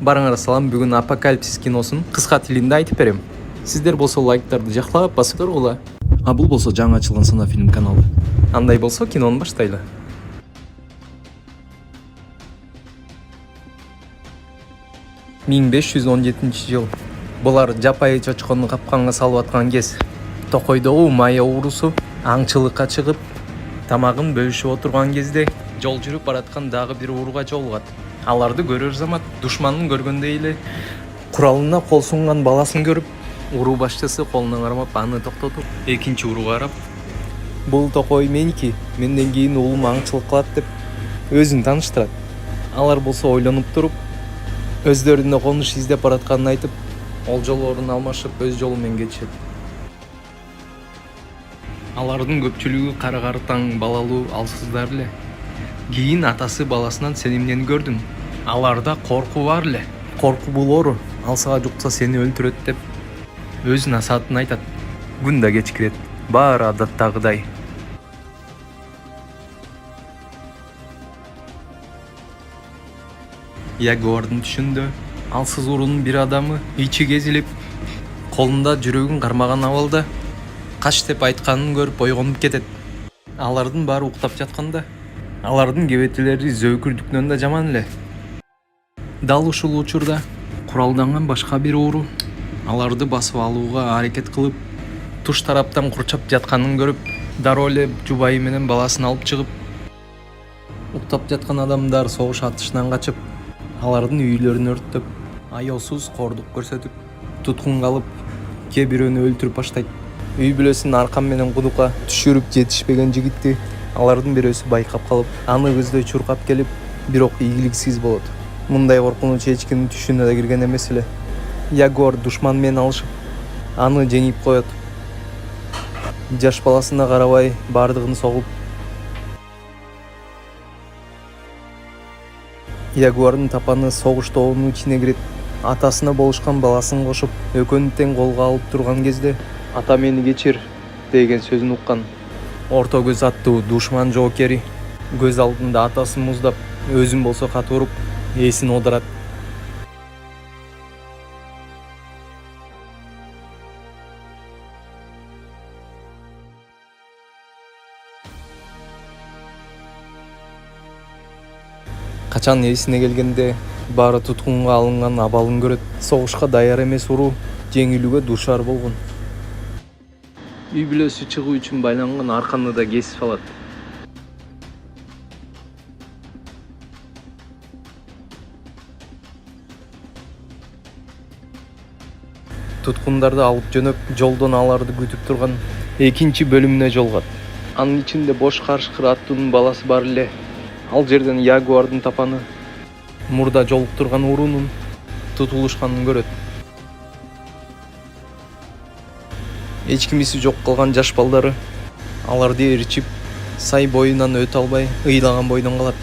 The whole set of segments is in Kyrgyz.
Барыңар салам, бүгүн Апокалипсис киносун кыска тилинде айтып берем. Сиздер болсо лайктарды жаклап басып тургула. А бул болсо жаңы ачылган Сана фильм каналы. Андай болсо кинону баштайлы. Миң 517 жыл. Булар жапайы чочконду капканга салып аткан кез. Токойдогу майя оорусу аңчылыкка чыгып, тамагын бөлүшүп отурган кезде жол жүрүп бараткан дагы бир ууруга жолугат. Аларды көрөр замат душманын көргөндөй эле куралына кол сунган баласын көрүп, уруу башчысы колуна кармап аны токтотуп, экинчи урууга карап: "Бул токой меники, менден кийин уулум аңчылык кылат" деп өзүн тааныштырат. Алар болсо ойлонуп туруп, өздөрүнө конуш издеп баратканын айтып, ол жолорун алмашып өз жолу менен кетишет. Алардын көпчүлүгү кара картаң балалуу алсыздар эле. Кийин атасы баласынан "Сен эмнени көрдүң?" Аларда коркуу бар эле. "Коркуу бул оору, ал сага жукса сени өлтүрөт" деп өз насаатын айтат. Күн да кечкирет, баары адаттагыдай. Ягуардын түшүндө алсыз уруунун бир адамы ичи кезилип, колунда жүрөгүн кармаган абалда кач деп айтканын көрүп ойгонуп кетет. Алардын баары уктап жатканда, алардын кебетелери зөөкүрдүктөн да жаман эле. Дал ушул учурда куралданган башка бир ууру аларды басып алууга аракет кылып, туш тараптан курчап жатканын көрүп, дароо эле жубайы менен баласын алып чыгып, уктап жаткан адамдар согуш атышынан качып, алардын үйлөрүн өрттөп, аяосуз кордук көрсөтүп, туткунга алып, кээ бирөөнү өлтүрүп баштайт. Үй бүлөсүн аркан менен кудукка түшүрүп жетишпеген жигитти алардын бирөөсү байкап калып, аны көздөй чуркап келип, бирок ийгиликсиз болот. Мындай коркунуч эч кимдин түшүнө да кирген эмес эле. Ягуар душман менен алышып, аны жеңип коет. Жаш баласына карабай бардыгын согуп, Ягуардын тапаны согуш тобунун ичине кирет. Атасына болушкан баласын кошуп, экөөнү тең колго алып турган кезде "Ата, мени кечир" деген сөзүн уккан. Орто көз аттуу душман жоокери көз алдында атасын муздап, өзүн болсо катуу уруп, эсин оодарат. Качан эсине келгенде баары туткунга алынган абалын көрөт. Согушка даяр эмес уруу жеңилүүгө дуушар болгон. Үй бүлөсү чыгуу үчүн байланган арканды да кесип алат. Туткундарды алып жөнөп, жолдон аларды күтүп турган экинчи бөлүмүнө жолугат. Анын ичинде бош карышкыр аттуунун баласы бар эле. Ал жерден Ягуардын тапаны мурда жолуктурган уруунун тутулушканын көрөт. Эч кимиси жок калган жаш балдары аларды ээрчип, сай боюнан өтө албай ыйлаган бойдон калат.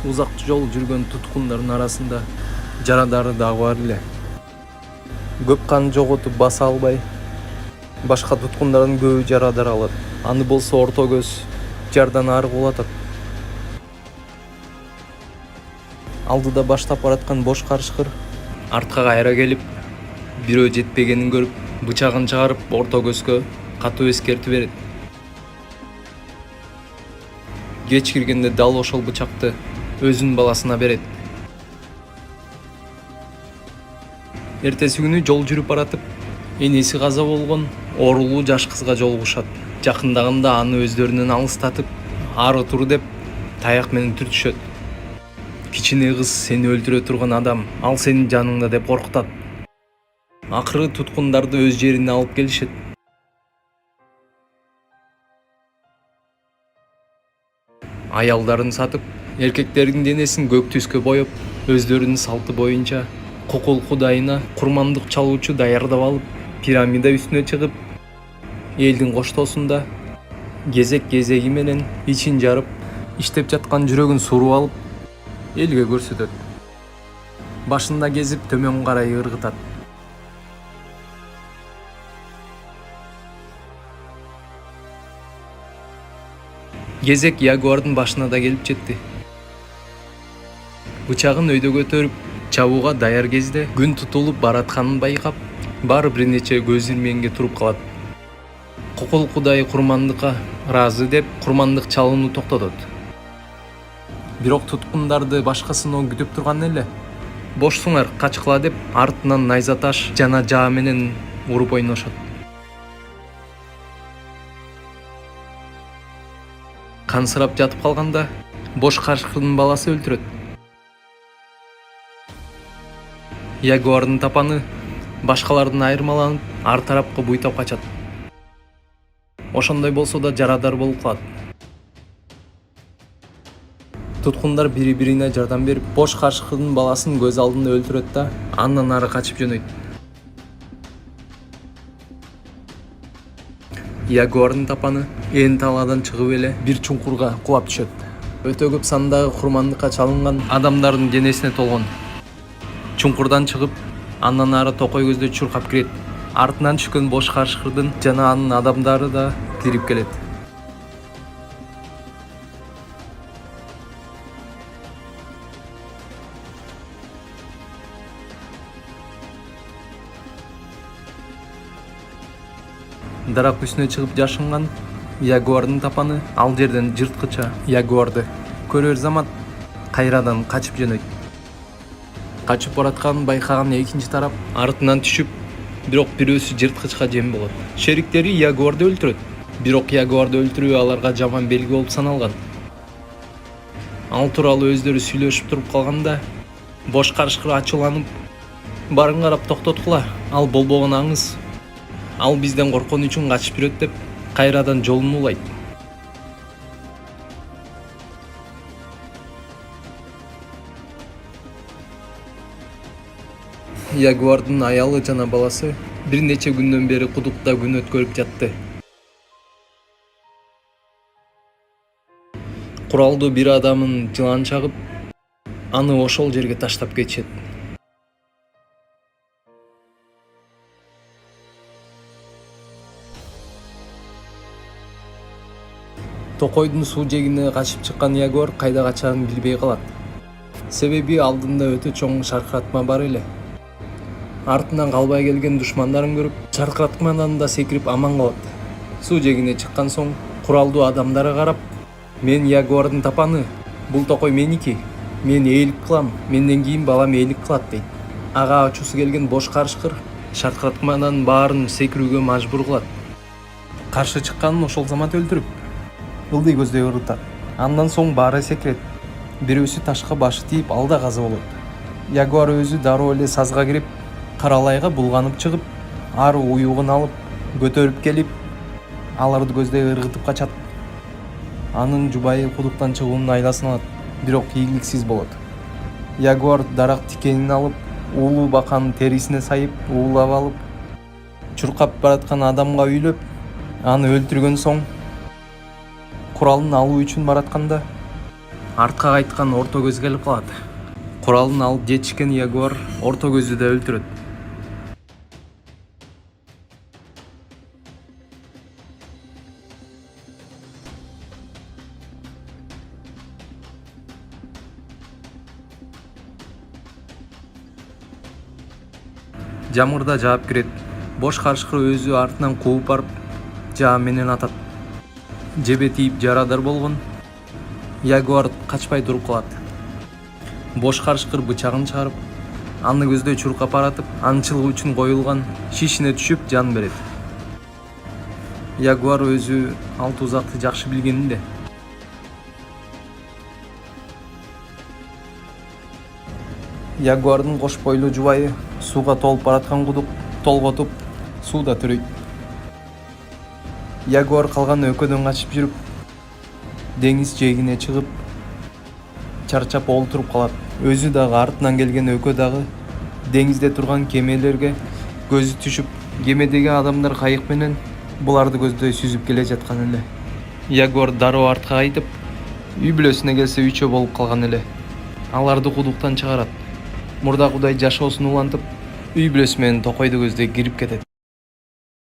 Узак жол жүргөн туткундардын арасында жарадары дагы бар эле. Көп кан жоготуп баса албай, башка туткундардын көбү жарадар алат. Аны болсо орто көз жардан ары кулатат. Алдыда баштап бараткан бош карышкыр артка кайра келип, бирөө жетпегенин көрүп, бычагын чыгарып орто көзгө катуу эскерти берет. Кеч киргенде дал ошол бычакты өзүнүн баласына берет. Эртеси күнү жол жүрүп баратып, энеси каза болгон оорулуу жаш кызга жолугушат. Жакындаганда аны өздөрүнөн алыстатып, ары тур деп таяк менен түртүшөт. "Кичине кыз, сени өлтүрө турган адам, ал сенин жаныңда" деп коркутат. Акыры туткундарды өз жерине алып келишет. Аялдарын сатып, эркектердин денесин көк түскө боеп, өздөрүнүн салты боюнча кукул кудайына курмандык чалуучу даярдап алып, пирамида үстүнө чыгып, элдин коштоосунда кезек кезеги менен ичин жарып, иштеп жаткан жүрөгүн суруп алып, элге көрсөтөт. Башында кезип төмөн карай ыргытат. Кезек Ягуардын башына да келип жетти. Бычагын өйдө көтөрүп, чабууга даяр кезде күн тутулуп баратканын байкап, баары бир нече көз ирмегенге туруп калат. Кукул Кудай курмандыкка ыраазы деп, курмандык чалууну токтотот. Бирок туткундарды башка сыноо күтүп турган эле. Бошсуңар, качкыла деп, артынан найза таш жана жаа менен уруп ойношот. Кансырап жатып калганда бош карышкырдын баласы өлтүрөт. Ягуардын тапаны башкалардан айырмаланып, ар тарапка буйтап качат. Ошондой болсо да жарадар болуп калат. Туткундар бири-бирине жардам берип, бош карышкырдын баласын көз алдында өлтүрөт да, андан ары качып жөнөйт. Ягуардын тапаны ээн талаадан чыгып эле бир чуңкурга кулап түшөт. Өтө көп сандагы курмандыкка чалынган адамдардын денесине толгон. Чуңкурдан чыгып, андан ары токой көздө чуркап кирет. Артынан түшкөн бош карышкырдын жана анын адамдары да кирип келет. Дарак үстүнө чыгып жашынган ягуардын тапаны ал жерден жырткыча ягуарды көрөр замат кайрадан качып жөнөйт. Качып баратканын байкаган экинчи тарап артынан түшүп, бирок бирөөсү жырткычка жем болот. Шериктери ягуарды өлтүрөт, бирок ягуарды өлтүрүү аларга жаман белги болуп саналган. Ал тууралуу өздөрү сүйлөшүп туруп калганда, бош карышкыр ачууланып, барын карап токтоткула, ал болбогон аңыз. Ал бизден коркон үчүн качып жүрөт деп, кайрадан жолун улайт. Ягуардын аялы жана баласы бир нече күндөн бери кудукта күн өткөрүп жатты. Куралдуу бир адамын жылан чагып, аны ошол жерге таштап кетишет. Токойдун суу жээгине качып чыккан ягуар кайда качаанын билбей калат. Себеби алдында өтө чоң шаркыратма бар эле. Артынан калбай келген душмандарын көрүп, шаркыратмадан да секирип аман калат. Суу жээгине чыккан соң куралдуу адамдары карап, "Мен ягуардын тапаны, бул токой меники. Мен ээлик кылам, менден кийин балам ээлик кылат" дейт. Ага ачуусу келген бош карышкыр шаркыратмадан баарын секирүүгө мажбур кылат. Каршы чыкканын ошол замат өлтүрүп, ылдый көздөй ырытат. Андан соң баары секирет. Бирөөсү ташка башы тийип, ал да каза болот. Ягуар өзү дароо эле сазга кирип, каралайга булганып чыгып, ары уюгун алып, көтөрүп келип, аларды көздөй ыргытып качат. Анын жубайы кудуктан чыгуунун айласын алат, бирок ийгиликсиз болот. Ягуар дарак тикенин алып, уулуу баканын терисине сайып, уулап алып, чуркап бараткан адамга үйлөп, аны өлтүргөн соң, куралын алуу үчүн баратканда, артка кайткан орто көз келип калат. Куралын алып жетишкен ягуар орто көздү да өлтүрөт. Жамырда жаап кирет. Бош карышкыр өзү артынан кууп барып, жаа менен атат. Жебе тийип жарадар болгон ягуар качпай туруп калат. Бош карышкыр бычагын чыгарып, аны көздөй чуркап баратып, аңчылык үчүн коюлган шишине түшүп жан берет. Ягуар өзү ал тузакты жакшы билгенинде. Ягуардын кош бойлуу жубайы сууга толуп бараткан кудук толготуп, сууда төрөйт. Ягуар калган өкөдөн качып жүрүп, деңиз жээгине чыгып, чарчап олтуруп калат. Өзү дагы артынан келген өкө дагы деңизде турган кемелерге көзү түшүп, кемедеги адамдар кайык менен буларды көздөй сүзүп келе жаткан эле. Ягуар дароо артка кайтып, үй бүлөсүнө келсе үчөө болуп калган эле. Аларды кудуктан чыгарат. Мурда Кудай жашоосун улантып, үй бүлөсү менен токойду көздөй кирип кетет.